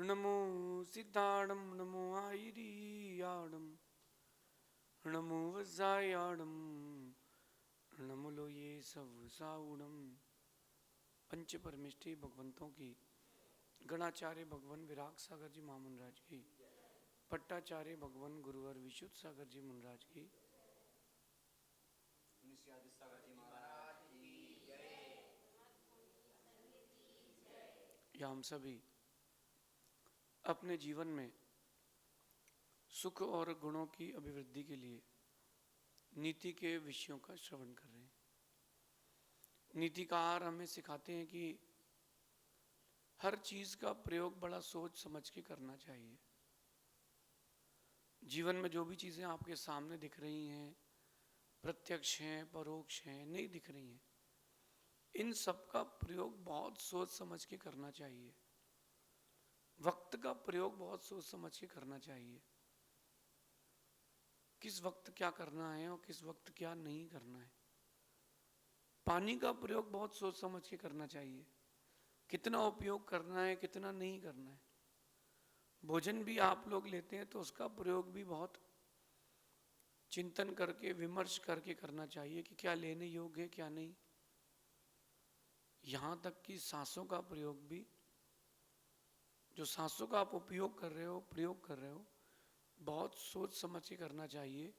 नमो सिद्धाणम नमो आयरियाणम नमो वज्रायाणम नमो लोये सवसाउणम। पंच परमिष्टि भगवंतों की, गणाचार्य भगवान विराग सागर जी महामुनराज की, पट्टाचार्य भगवान गुरुवर विशुद्ध सागर जी मुनराज की, या हम सभी अपने जीवन में सुख और गुणों की अभिवृद्धि के लिए नीति के विषयों का श्रवण कर रहे हैं। नीतिकार हमें सिखाते हैं कि हर चीज का प्रयोग बड़ा सोच समझ के करना चाहिए। जीवन में जो भी चीजें आपके सामने दिख रही हैं, प्रत्यक्ष हैं, परोक्ष हैं, नहीं दिख रही हैं, इन सब का प्रयोग बहुत सोच समझ के करना चाहिए। वक्त का प्रयोग बहुत सोच समझ के करना चाहिए। किस वक्त क्या करना है और किस वक्त क्या नहीं करना है। पानी का प्रयोग बहुत सोच समझ के करना चाहिए। कितना उपयोग करना है, कितना नहीं करना है। भोजन भी आप लोग लेते हैं तो उसका प्रयोग भी बहुत चिंतन करके, विमर्श करके करना चाहिए कि क्या लेने योग्य है, क्या नहीं। यहां तक कि सांसों का प्रयोग भी, जो सांसों का आप उपयोग कर रहे हो, प्रयोग कर रहे हो, बहुत सोच समझ के करना चाहिए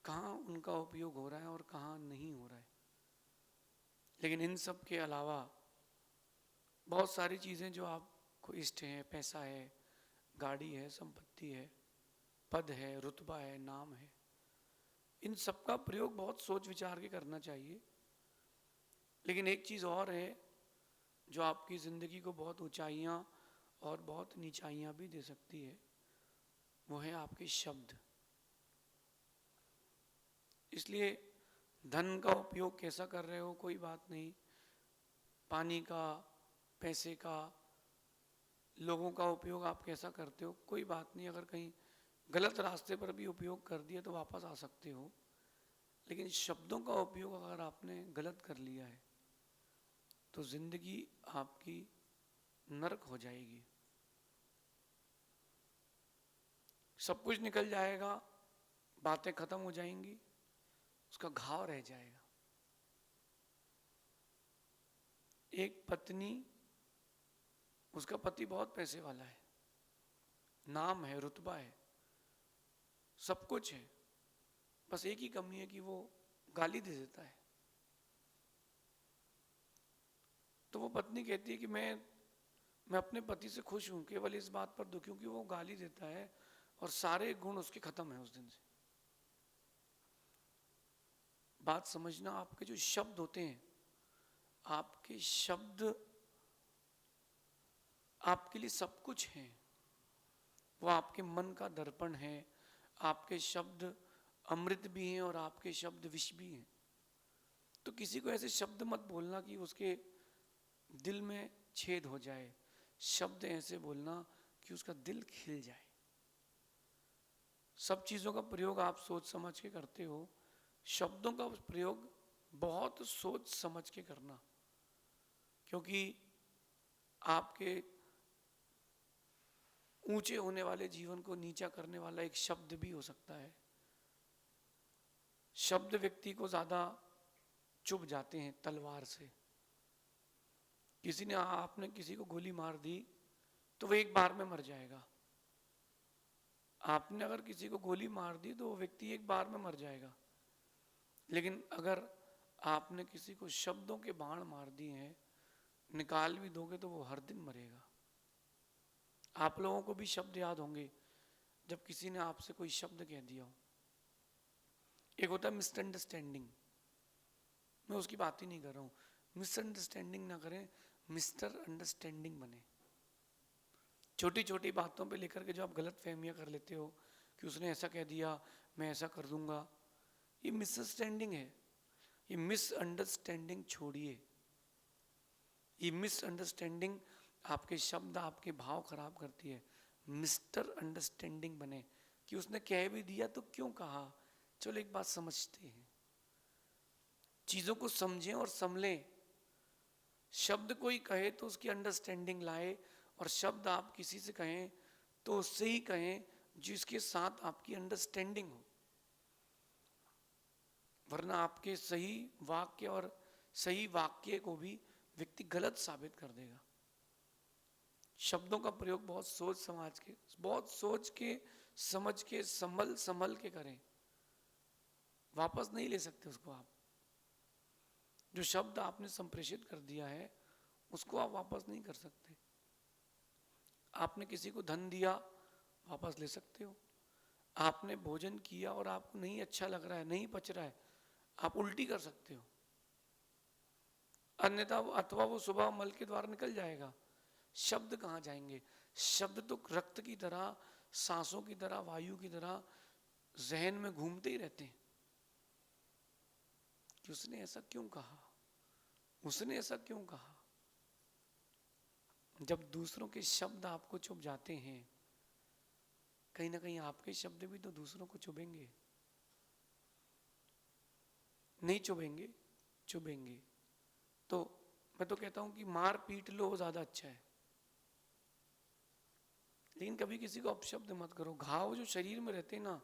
कहाँ उनका उपयोग हो रहा है और कहाँ नहीं हो रहा है। लेकिन इन सब के अलावा बहुत सारी चीज़ें जो आपको इष्ट हैं, पैसा है, गाड़ी है, संपत्ति है, पद है, रुतबा है, नाम है, इन सब का प्रयोग बहुत सोच विचार के करना चाहिए। लेकिन एक चीज़ और है जो आपकी ज़िंदगी को बहुत ऊंचाइयाँ और बहुत नीचाइयाँ भी दे सकती है, वो है आपके शब्द। इसलिए धन का उपयोग कैसा कर रहे हो कोई बात नहीं, पानी का, पैसे का, लोगों का उपयोग आप कैसा करते हो कोई बात नहीं। अगर कहीं गलत रास्ते पर भी उपयोग कर दिया तो वापस आ सकते हो। लेकिन शब्दों का उपयोग अगर आपने गलत कर लिया है तो जिंदगी आपकी नरक हो जाएगी। सब कुछ निकल जाएगा, बातें खत्म हो जाएंगी, उसका घाव रह जाएगा। एक पत्नी, उसका पति बहुत पैसे वाला है, नाम है, रुतबा है, सब कुछ है, बस एक ही कमी है कि वो गाली दे देता है। तो वो पत्नी कहती है कि मैं अपने पति से खुश हूं, केवल इस बात पर दुखी हूं कि वो गाली देता है और सारे गुण उसके खत्म है उस दिन से। बात समझना, आपके जो शब्द होते हैं, आपके शब्द आपके लिए सब कुछ हैं। वो आपके मन का दर्पण है। आपके शब्द अमृत भी हैं और आपके शब्द विष भी हैं। तो किसी को ऐसे शब्द मत बोलना कि उसके दिल में छेद हो जाए। शब्द ऐसे बोलना कि उसका दिल खिल जाए। सब चीज़ों का प्रयोग आप सोच समझ के करते हो, शब्दों का प्रयोग बहुत सोच समझ के करना, क्योंकि आपके ऊंचे होने वाले जीवन को नीचा करने वाला एक शब्द भी हो सकता है। शब्द व्यक्ति को ज्यादा चुभ जाते हैं तलवार से। आपने किसी को गोली मार दी तो वो एक बार में मर जाएगा। आपने अगर किसी को गोली मार दी तो वो व्यक्ति एक बार में मर जाएगा। लेकिन अगर आपने किसी को शब्दों के बाण मार दिए हैं, निकाल भी दोगे तो वो हर दिन मरेगा। आप लोगों को भी शब्द याद होंगे जब किसी ने आपसे कोई शब्द कह दिया हो। एक होता है मिसअंडरस्टैंडिंग, मैं उसकी बात ही नहीं कर रहा हूँ। मिसअंडरस्टैंडिंग ना करें, मिस्टर अंडरस्टैंडिंग बने। छोटी छोटी बातों पे लेकर के जो आप गलत फहमियाँ कर लेते हो कि उसने ऐसा कह दिया, मैं ऐसा कर दूंगा, ये मिसअंडरस्टैंडिंग है। ये मिसअंडरस्टैंडिंग छोड़िए। ये मिसअंडरस्टैंडिंग आपके शब्द, आपके भाव खराब करती है। मिस्टर अंडरस्टैंडिंग बने कि उसने कह भी दिया तो क्यों कहा, चलो एक बात समझते हैं। चीजों को समझें और समलें। शब्द कोई कहे तो उसकी अंडरस्टैंडिंग लाए और शब्द आप किसी से कहें तो उससे ही कहें जिसके साथ आपकी अंडरस्टैंडिंग हो, वरना आपके सही वाक्य और सही वाक्य को भी व्यक्ति गलत साबित कर देगा। शब्दों का प्रयोग बहुत सोच के समझ के संभल के करें। वापस नहीं ले सकते उसको आप। जो शब्द आपने संप्रेषित कर दिया है उसको आप वापस नहीं कर सकते। आपने किसी को धन दिया, वापस ले सकते हो। आपने भोजन किया और आपको नहीं अच्छा लग रहा है, नहीं पच रहा है, आप उल्टी कर सकते हो, अन्यथा अथवा वो सुबह मल के द्वारा निकल जाएगा। शब्द कहाँ जाएंगे? शब्द तो रक्त की तरह, सांसों की तरह, वायु की तरह जहन में घूमते ही रहते हैं कि उसने ऐसा क्यों कहा, उसने ऐसा क्यों कहा। जब दूसरों के शब्द आपको चुभ जाते हैं, कहीं ना कहीं आपके शब्द भी तो दूसरों को चुभेंगे। नहीं चुभेंगे? चुभेंगे। तो मैं तो कहता हूं कि मार पीट लो ज्यादा अच्छा है, लेकिन कभी किसी को अपशब्द मत करो। घाव जो शरीर में रहते हैं ना,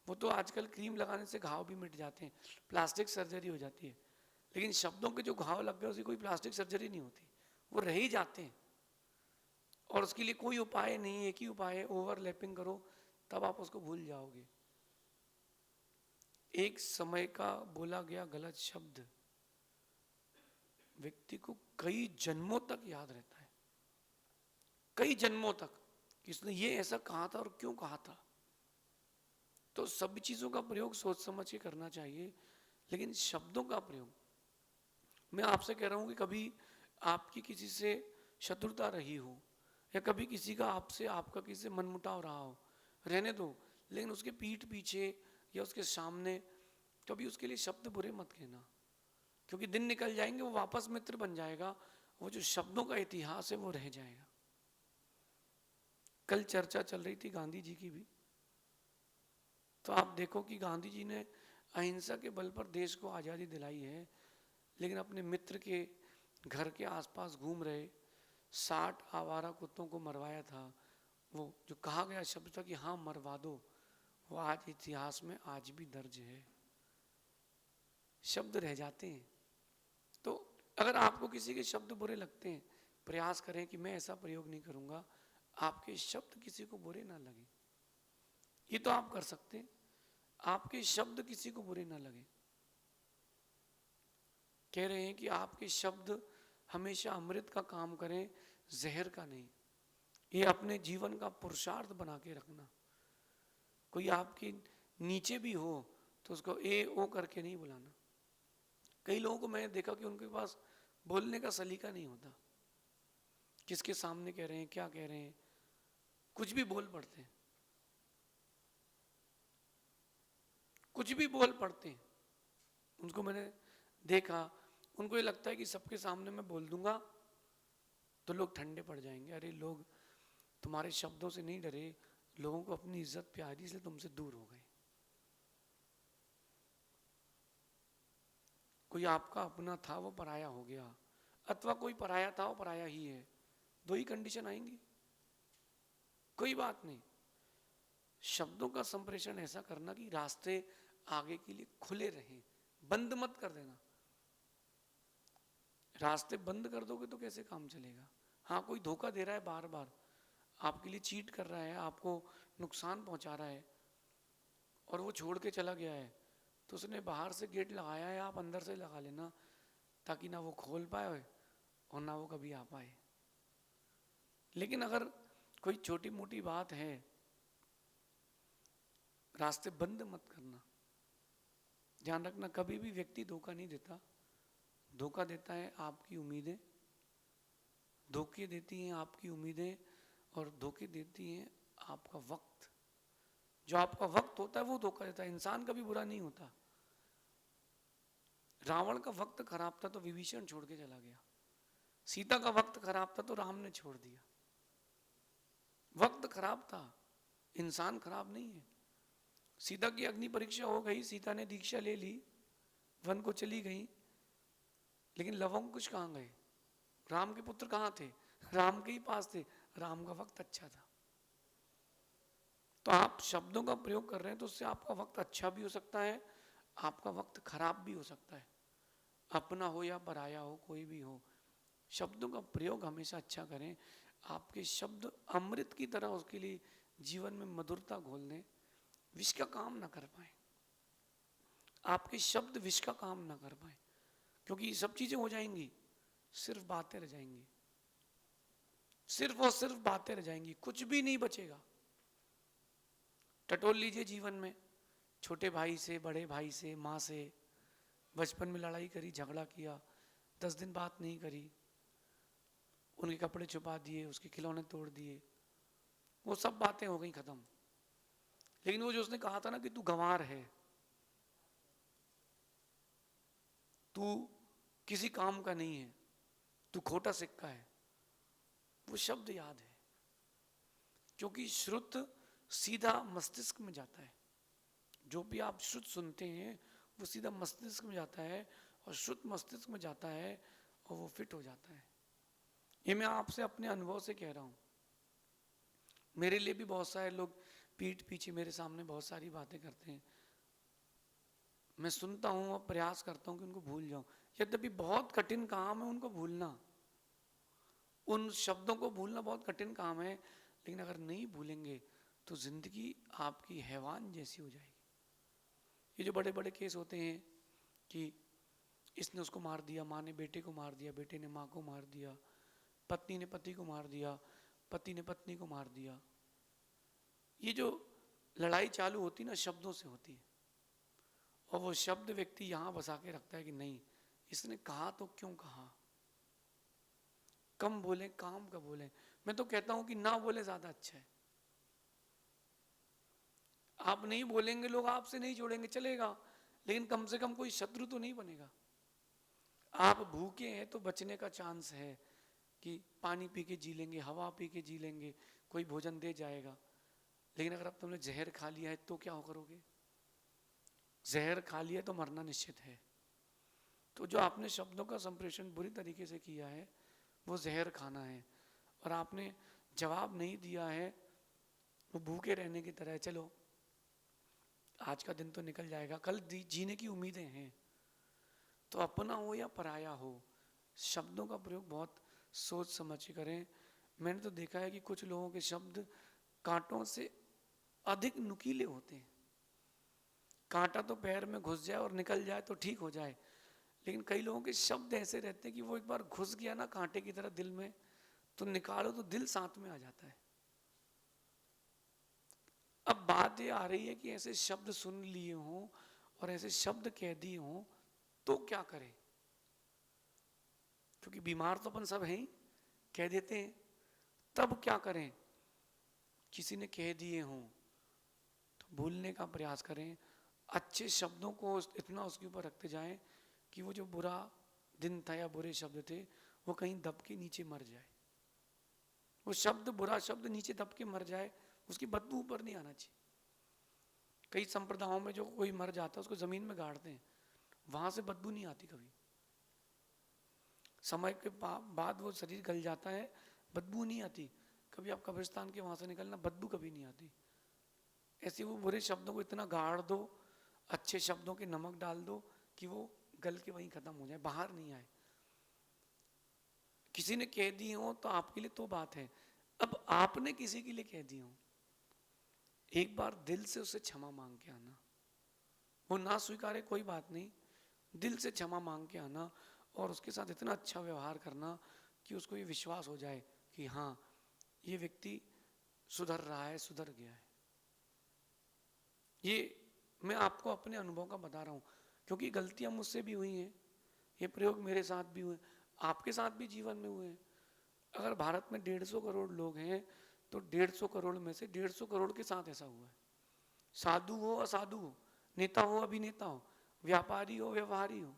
वो तो आजकल क्रीम लगाने से घाव भी मिट जाते हैं, प्लास्टिक सर्जरी हो जाती है। लेकिन शब्दों के जो घाव लग गए उसकी कोई प्लास्टिक सर्जरी नहीं होती, वो रह ही जाते हैं। और उसके लिए कोई उपाय नहीं है, एक ही उपाय है, ओवरलैपिंग करो, तब आप उसको भूल जाओगे। एक समय का बोला गया गलत शब्द व्यक्ति को कई जन्मों तक याद रहता है, कई जन्मों तक, कि उसने ये ऐसा कहा था और क्यों कहा था। तो सभी चीजों का प्रयोग सोच समझ के करना चाहिए, लेकिन शब्दों का प्रयोग, मैं आपसे कह रहा हूं कि कभी आपकी किसी से शत्रुता रही हो, या कभी किसी का आपका किसी से मनमुटाव रहा हो, रहने दो, लेकिन उसके पीठ पीछे या उसके सामने कभी उसके लिए शब्द बुरे मत कहना, क्योंकि दिन निकल जाएंगे वो वापस मित्र बन जाएगा, वो जो शब्दों का इतिहास है वो रह जाएगा। कल चर्चा चल रही थी गांधी जी की भी, तो आप देखो कि गांधी जी ने अहिंसा के बल पर देश को आज़ादी दिलाई है, लेकिन अपने मित्र के घर के आसपास घूम रहे 60 आवारा कुत्तों को मरवाया था। वो जो कहा गया शब्द था कि हाँ मरवा दो, वो आज इतिहास में आज भी दर्ज है। शब्द रह जाते हैं। तो अगर आपको किसी के शब्द बुरे लगते हैं, प्रयास करें कि मैं ऐसा प्रयोग नहीं करूंगा, आपके शब्द किसी को बुरे ना लगे। ये तो आप कर सकते हैं, आपके शब्द किसी को बुरे ना लगे। कह रहे हैं कि आपके शब्द हमेशा अमृत का काम करें, जहर का नहीं। ये अपने जीवन का पुरुषार्थ बना के रखना। कोई आपके नीचे भी हो तो उसको ए ओ करके नहीं बुलाना। कई लोगों को मैंने देखा कि उनके पास बोलने का सलीका नहीं होता, किसके सामने कह रहे हैं, क्या कह रहे हैं, कुछ भी बोल पड़ते हैं, कुछ भी बोल पड़ते हैं। उनको मैंने देखा, उनको ये लगता है कि सबके सामने मैं बोल दूंगा तो लोग ठंडे पड़ जाएंगे। अरे लोग तुम्हारे शब्दों से नहीं डरे, लोगों को अपनी इज्जत प्यारी इसलिए तुमसे दूर हो गए। कोई आपका अपना था वो पराया हो गया, अथवा कोई पराया था वो पराया ही है, दो ही कंडीशन आएंगी। कोई बात नहीं, शब्दों का संप्रेषण ऐसा करना कि रास्ते आगे के लिए खुले रहें, बंद मत कर देना। रास्ते बंद कर दोगे तो कैसे काम चलेगा। हाँ, कोई धोखा दे रहा है, बार बार आपके लिए चीट कर रहा है, आपको नुकसान पहुंचा रहा है, और वो छोड़ के चला गया है, तो उसने बाहर से गेट लगाया है, आप अंदर से लगा लेना, ताकि ना वो खोल पाए और ना वो कभी आ पाए। लेकिन अगर कोई छोटी मोटी बात है, रास्ते बंद मत करना। ध्यान रखना, कभी भी व्यक्ति धोखा नहीं देता, धोखा देता है आपकी उम्मीदें, धोखे देती हैं आपकी उम्मीदें, और धोखे देती हैं आपका वक्त। जो आपका वक्त होता है वो धोखा देता है। इंसान कभी बुरा नहीं होता। रावण का वक्त खराब था तो विभीषण छोड़ के चला गया, सीता का वक्त खराब था तो राम ने छोड़ दिया। वक्त खराब था, इंसान खराब नहीं है। सीता की अग्नि परीक्षा हो गई, सीता ने दीक्षा ले ली, वन को चली गई, लेकिन लवंग कुछ कहाँ गए? राम के पुत्र कहाँ थे? राम के ही पास थे, राम का वक्त अच्छा था। तो आप शब्दों का प्रयोग कर रहे हैं तो उससे आपका वक्त अच्छा भी हो सकता है, आपका वक्त खराब भी हो सकता है। अपना हो या पराया हो, कोई भी हो, शब्दों का प्रयोग हमेशा अच्छा करें। आपके शब्द अमृत की तरह उसके लिए जीवन में मधुरता घोल दें, विष का काम ना कर पाए। आपके शब्द विष का काम ना कर पाए, क्योंकि ये सब चीजें हो जाएंगी, सिर्फ बातें रह जाएंगी, सिर्फ और सिर्फ बातें रह जाएंगी, कुछ भी नहीं बचेगा। टटोल लीजिए जीवन में, छोटे भाई से, बड़े भाई से, माँ से, बचपन में लड़ाई करी, झगड़ा किया, 10 दिन बात नहीं करी, उनके कपड़े छुपा दिए, उसके खिलौने तोड़ दिए, वो सब बातें हो गई खत्म। लेकिन वो जो उसने कहा था ना कि तू गंवार है, तू किसी काम का नहीं है, तू खोटा सिक्का है, वो शब्द याद है, क्योंकि श्रुत सीधा मस्तिष्क में जाता है। जो भी आप श्रुत सुनते हैं वो सीधा मस्तिष्क में जाता है, और श्रुत मस्तिष्क में जाता है और वो फिट हो जाता है। ये मैं आपसे अपने अनुभव से कह रहा हूँ। मेरे लिए भी बहुत सारे लोग पीठ पीछे मेरे सामने बहुत सारी बातें करते हैं, मैं सुनता हूँ और प्रयास करता हूँ कि उनको भूल जाऊं। यद्यपि बहुत कठिन काम है उनको भूलना, उन शब्दों को भूलना बहुत कठिन काम है, लेकिन अगर नहीं भूलेंगे तो जिंदगी आपकी हैवान जैसी हो जाएगी। ये जो बड़े बड़े केस होते हैं कि इसने उसको मार दिया, माँ ने बेटे को मार दिया, बेटे ने माँ को मार दिया, पत्नी ने पति को मार दिया, पति ने पत्नी को मार दिया, ये जो लड़ाई चालू होती ना शब्दों से होती है। और वो शब्द व्यक्ति यहां बसा के रखता है कि नहीं, इसने कहा तो क्यों कहा, कम बोले काम का बोले। मैं तो कहता हूं कि ना बोले ज्यादा अच्छा है। आप नहीं बोलेंगे, लोग आपसे नहीं जोड़ेंगे, चलेगा, लेकिन कम से कम कोई शत्रु तो नहीं बनेगा। आप भूखे हैं तो बचने का चांस है कि पानी पी के जी लेंगे, हवा पी के जी लेंगे, कोई भोजन दे जाएगा। लेकिन अगर अब तुमने जहर खा लिया है तो क्या करोगे? जहर खा लिया तो मरना निश्चित है। तो जो आपने शब्दों का संप्रेषण बुरी तरीके से किया है वो जहर खाना है, और आपने जवाब नहीं दिया है, वो भूखे रहने की तरह है। चलो आज का दिन तो निकल जाएगा, कल जीने की उम्मीदें हैं। तो अपना हो या पराया हो, शब्दों का प्रयोग बहुत सोच समझ के करें। मैंने तो देखा है कि कुछ लोगों के शब्द कांटों से अधिक नुकीले होते हैं। कांटा तो पैर में घुस जाए और निकल जाए तो ठीक हो जाए, लेकिन कई लोगों के शब्द ऐसे रहते हैं कि वो एक बार घुस गया ना कांटे की तरह दिल में, तो निकालो तो दिल साथ में आ जाता है। अब बात ये आ रही है कि ऐसे शब्द सुन लिए हों और ऐसे शब्द कह दिए हों तो क्या करें? क्योंकि बीमार तो अपन सब हैं ही, कह देते हैं, तब क्या करें? किसी ने कह दिए हों तो भूलने का प्रयास करें। अच्छे शब्दों को इतना उसके ऊपर रखते जाएं कि वो जो बुरा दिन था या बुरे शब्द थे वो कहीं दब के नीचे मर जाए। वो शब्द, बुरा शब्द नीचे दब के मर जाए, उसकी बदबू ऊपर नहीं आना चाहिए। कई संप्रदायों में जो कोई मर जाता है उसको जमीन में गाड़ते हैं, वहां से बदबू नहीं आती कभी। समय के बाद वो शरीर गल जाता है, बदबू नहीं आती कभी। आप कब्रिस्तान के वहां से निकलना, बदबू कभी नहीं आती। ऐसे वो बुरे शब्दों को इतना गाड़ दो, अच्छे शब्दों के नमक डाल दो कि वो गल के वहीं खत्म हो जाए, बाहर नहीं आए। किसी ने कह दिए हो तो आपके लिए तो बात है, अब आपने किसी के लिए कह दिए हो, एक बार दिल से उसे क्षमा मांग के आना। वो ना स्वीकारे कोई बात नहीं, दिल से क्षमा मांग के आना और उसके साथ इतना अच्छा व्यवहार करना कि उसको ये विश्वास हो जाए कि हाँ ये व्यक्ति सुधर रहा है, सुधर गया है। ये मैं आपको अपने अनुभव का बता रहा हूँ, क्योंकि गलतियां मुझसे भी हुई हैं, ये प्रयोग मेरे साथ भी हुए, आपके साथ भी जीवन में हुए हैं। अगर भारत में 150 करोड़ लोग हैं तो 150 करोड़ में से 150 करोड़ के साथ ऐसा हुआ है। साधु हो असाधु हो, नेता हो अभिनेता हो, व्यापारी हो व्यवहारी हो,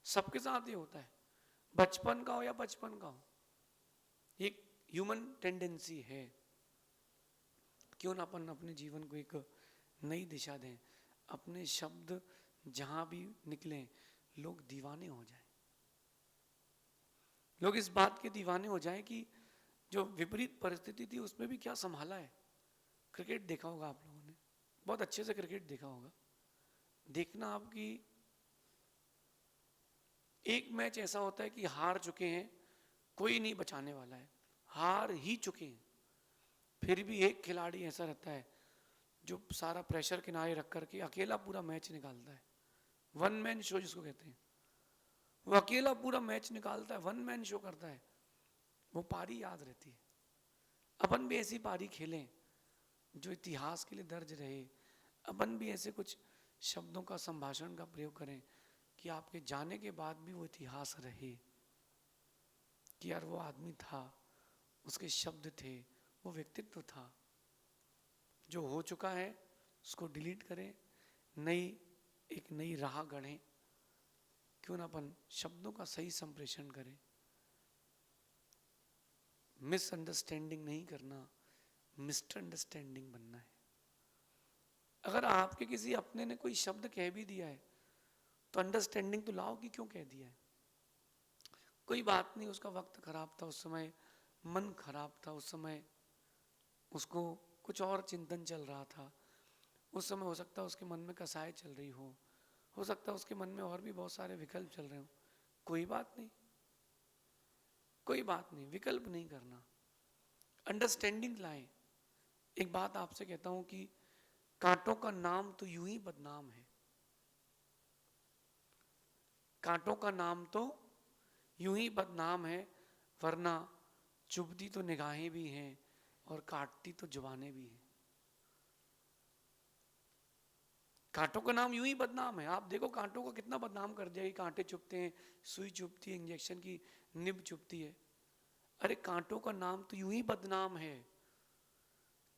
सबके साथ ये होता है। बचपन का हो या बचपन का हो, एक ह्यूमन टेंडेंसी है। क्यों ना अपन अपने जीवन को एक नई दिशा दें, अपने शब्द जहां भी निकलें लोग दीवाने हो जाएं। लोग इस बात के दीवाने हो जाएं कि जो विपरीत परिस्थिति थी उसमें भी क्या संभाला है। क्रिकेट देखा होगा आप लोगों ने, बहुत अच्छे से क्रिकेट देखा होगा। देखना आपकी, एक मैच ऐसा होता है कि हार चुके हैं, कोई नहीं बचाने वाला है, हार ही चुके हैं, फिर भी एक खिलाड़ी ऐसा रहता है जो सारा प्रेशर किनारे रख करके अकेला पूरा मैच निकालता है। वन मैन शो जिसको कहते हैं, वो अकेला पूरा मैच निकालता है, वन मैन शो करता है, वो पारी याद रहती है। अपन भी ऐसी पारी खेलें जो इतिहास के लिए दर्ज रहे। अपन भी ऐसे कुछ शब्दों का, संभाषण का प्रयोग करें कि आपके जाने के बाद भी वो इतिहास रहे कि यार वो आदमी था, उसके शब्द थे, वो व्यक्तित्व था। जो हो चुका है उसको डिलीट करें, एक नई राह गढ़ें। क्यों ना अपन शब्दों का सही संप्रेषण करें। मिसअंडरस्टैंडिंग नहीं करना, मिसअंडरस्टैंडिंग बनना है। अगर आपके किसी अपने ने कोई शब्द कह भी दिया है तो अंडरस्टैंडिंग तो लाओ कि क्यों कह दिया है। कोई बात नहीं, उसका वक्त खराब था, उस समय मन खराब था, उस समय उसको कुछ और चिंतन चल रहा था, उस समय हो सकता है उसके मन में कसाई चल रही हो सकता है उसके मन में और भी बहुत सारे विकल्प चल रहे हो। कोई बात नहीं, कोई बात नहीं, विकल्प नहीं करना, अंडरस्टैंडिंग लाएं। एक बात आपसे कहता हूं कि कांटों का नाम तो यूं ही बदनाम है, कांटों का नाम तो यूं ही बदनाम है, वरना चुभती तो निगाहें भी हैं और काटती तो जुबानें भी हैं। कांटों का नाम यूं ही बदनाम है। आप देखो कांटों को कितना बदनाम कर दिया कि कांटे चुभते हैं, सुई चुभती है, इंजेक्शन की निब चुभती है। अरे कांटों का नाम तो यूं ही बदनाम है,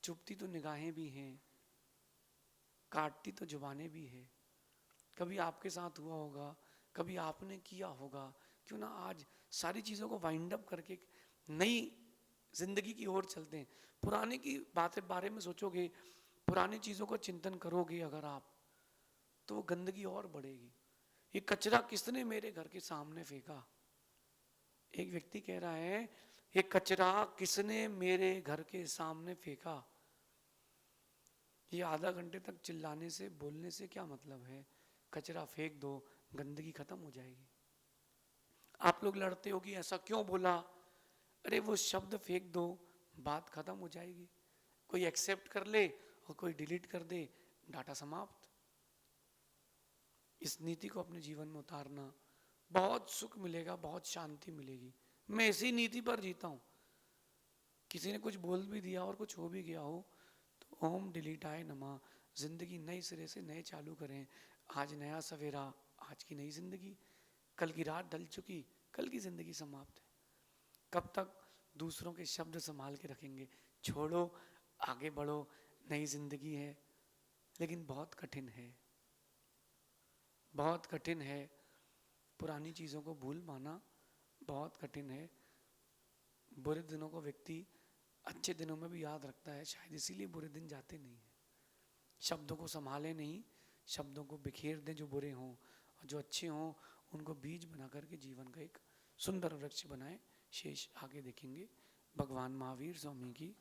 चुभती तो निगाहें भी हैं, काटती तो जुबानें भी है। कभी आपके साथ हुआ होगा, कभी आपने किया होगा। क्यों ना आज सारी चीजों को वाइंड अप करके नई जिंदगी की ओर चलते हैं। पुराने की बातें बारे में सोचोगे, पुरानी चीजों का चिंतन करोगे अगर आप, तो वो गंदगी और बढ़ेगी। ये कचरा किसने मेरे घर के सामने फेंका, एक व्यक्ति कह रहा है ये कचरा किसने मेरे घर के सामने फेंका। ये आधा घंटे तक चिल्लाने से, बोलने से क्या मतलब है। कचरा फेंक दो, गंदगी खत्म हो जाएगी। आप लोग लड़ते हो कि ऐसा क्यों बोला, अरे वो शब्द फेंक दो, बात खत्म हो जाएगी। कोई एक्सेप्ट कर ले और कोई डिलीट कर दे, डाटा समाप्त। इस नीति को अपने जीवन में उतारना, बहुत सुख मिलेगा, बहुत शांति मिलेगी। मैं इसी नीति पर जीता हूं। किसी ने कुछ बोल भी दिया और कुछ हो भी गया हो तो ओम डिलीटाय नमः, जिंदगी नए सिरे से नए चालू करें। आज नया सवेरा, आज की नई जिंदगी। कल की रात ढल चुकी, कल की जिंदगी समाप्त है। कब तक दूसरों के शब्द संभाल के रखेंगे। छोड़ो, आगे बढ़ो, नई जिंदगी है। लेकिन बहुत कठिन है, बहुत कठिन है। पुरानी चीजों को भूल पाना बहुत कठिन है। बुरे दिनों को व्यक्ति अच्छे दिनों में भी याद रखता है, शायद इसीलिए बुरे दिन जाते नहीं है। शब्दों को संभाले नहीं, शब्दों को बिखेर दें जो बुरे हों, और जो अच्छे हों उनको बीज बना करके जीवन का एक सुंदर वृक्ष बनाएं। शेष आगे देखेंगे। भगवान महावीर स्वामी की